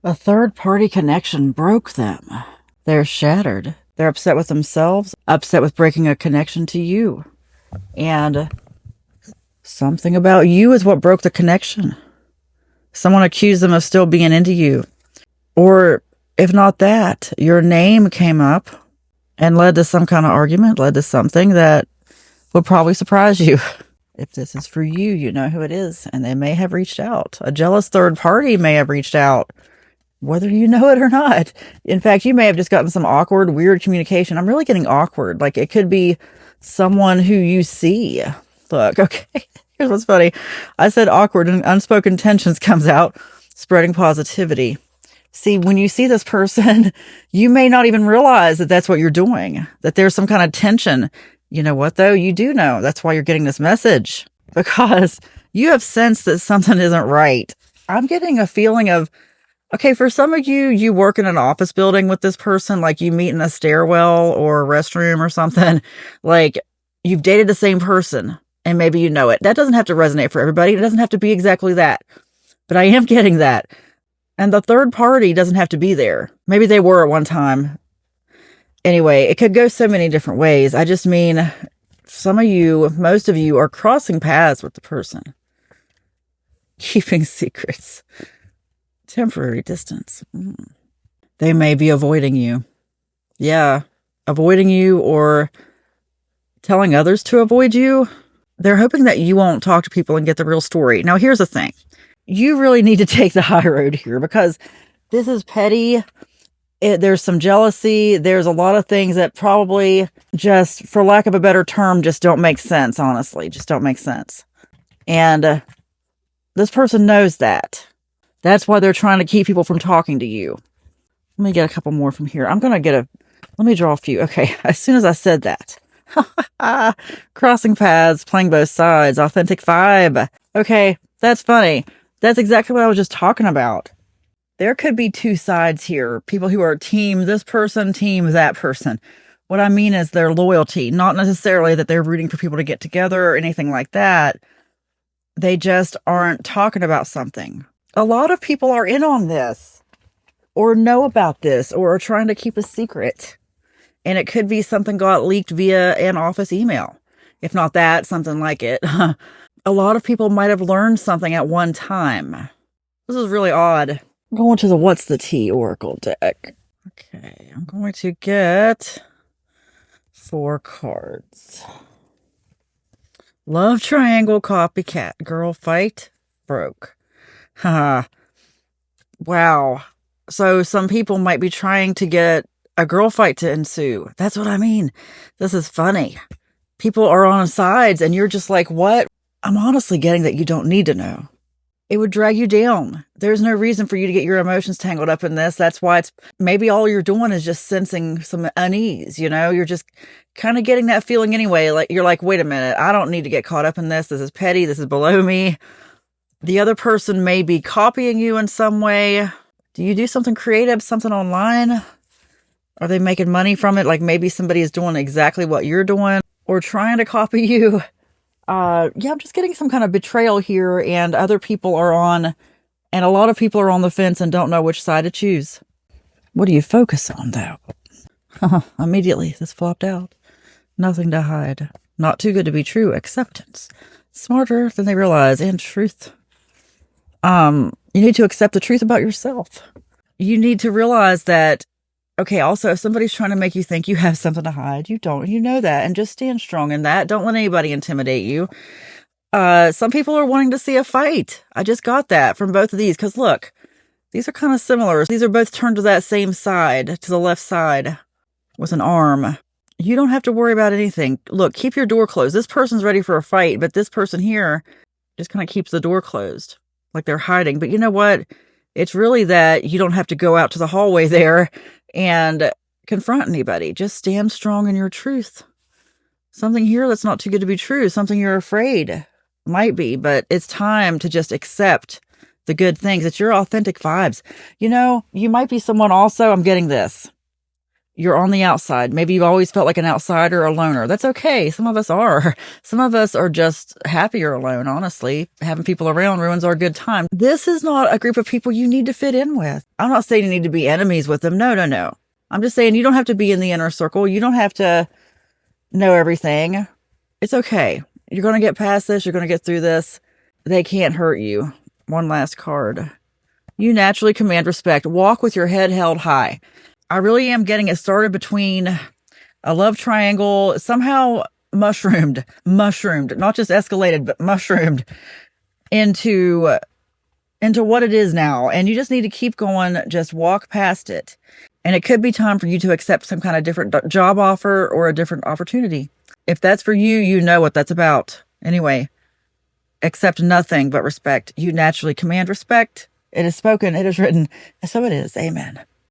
A third-party connection broke them. They're shattered. They're upset with themselves, upset with breaking a connection to you. And something about you is what broke the connection. Someone accused them of still being into you. Or if not that, your name came up and led to some kind of argument, led to something that would probably surprise you. If this is for you, you know who it is, and they may have reached out. A jealous third party may have reached out, whether you know it or not. In fact, you may have just gotten some awkward, weird communication. I'm really getting awkward. Like it could be someone who you see. Look, okay, here's what's funny. I said awkward and unspoken tensions comes out, spreading positivity. See, when you see this person, you may not even realize that that's what you're doing, that there's some kind of tension. You know what, though? You do know. That's why you're getting this message, because you have sensed that something isn't right. I'm getting a feeling of, okay, for some of you, you work in an office building with this person, like you meet in a stairwell or a restroom or something, like you've dated the same person and maybe you know it. That doesn't have to resonate for everybody. It doesn't have to be exactly that, but I am getting that. And the third party doesn't have to be there. Maybe they were at one time. Anyway, it could go so many different ways. I just mean some of you, most of you are crossing paths with the person. Keeping secrets. Temporary distance. They may be avoiding you. Yeah, avoiding you or telling others to avoid you. They're hoping that you won't talk to people and get the real story. Now, here's the thing. You really need to take the high road here because this is petty. There's some jealousy. There's a lot of things that probably just, for lack of a better term, just don't make sense, honestly. Just don't make sense. And this person knows that. That's why they're trying to keep people from talking to you. Let me get a couple more from here. Let me draw a few. Okay, as soon as I said that. Crossing paths, playing both sides, authentic vibe. Okay, that's funny. That's exactly what I was just talking about. There could be two sides here. People who are team this person, team that person. What I mean is their loyalty, not necessarily that they're rooting for people to get together or anything like that. They just aren't talking about something. A lot of people are in on this or know about this or are trying to keep a secret. And it could be something got leaked via an office email. If not that, something like it. A lot of people might have learned something at one time. This is really odd. I'm going to the What's the Tea Oracle deck. Okay, I'm going to get 4 cards. Love triangle, copycat, girl fight, broke. Haha. Wow. So some people might be trying to get a girl fight to ensue. That's what I mean. This is funny. People are on sides and you're just like, what? I'm honestly getting that you don't need to know. It would drag you down. There's no reason for you to get your emotions tangled up in this. That's why it's maybe all you're doing is just sensing some unease, you know? You're just kind of getting that feeling anyway. Like you're like, wait a minute, I don't need to get caught up in this. This is petty. This is below me. The other person may be copying you in some way. Do you do something creative, something online? Are they making money from it? Like maybe somebody is doing exactly what you're doing or trying to copy you. I'm just getting some kind of betrayal here and other people are on, and a lot of people are on the fence and don't know which side to choose. What do you focus on though? Immediately, this flopped out. Nothing to hide. Not too good to be true. Acceptance. Smarter than they realize. And truth. You need to accept the truth about yourself. You need to realize that, okay, also, if somebody's trying to make you think you have something to hide, you don't. You know that. And just stand strong in that. Don't let anybody intimidate you. Some people are wanting to see a fight. I just got that from both of these. Because look, these are kind of similar. These are both turned to that same side, to the left side, with an arm. You don't have to worry about anything. Look, keep your door closed. This person's ready for a fight, but this person here just kind of keeps the door closed. Like they're hiding. But you know what? It's really that you don't have to go out to the hallway there and confront anybody. Just stand strong in your truth. Something here that's not too good to be true. Something you're afraid might be, but it's time to just accept the good things. It's your authentic vibes. You know, you might be someone also, I'm getting this. You're on the outside. Maybe you've always felt like an outsider or a loner. That's okay. Some of us are. Some of us are just happier alone, honestly. Having people around ruins our good time. This is not a group of people you need to fit in with. I'm not saying you need to be enemies with them. No, no, no. I'm just saying you don't have to be in the inner circle. You don't have to know everything. It's okay. You're going to get past this. You're going to get through this. They can't hurt you. One last card. You naturally command respect. Walk with your head held high. I really am getting it started between a love triangle, somehow mushroomed, not just escalated, but mushroomed into what it is now. And you just need to keep going, just walk past it. And it could be time for you to accept some kind of different job offer or a different opportunity. If that's for you, you know what that's about. Anyway, accept nothing but respect. You naturally command respect. It is spoken, it is written, and so it is. Amen.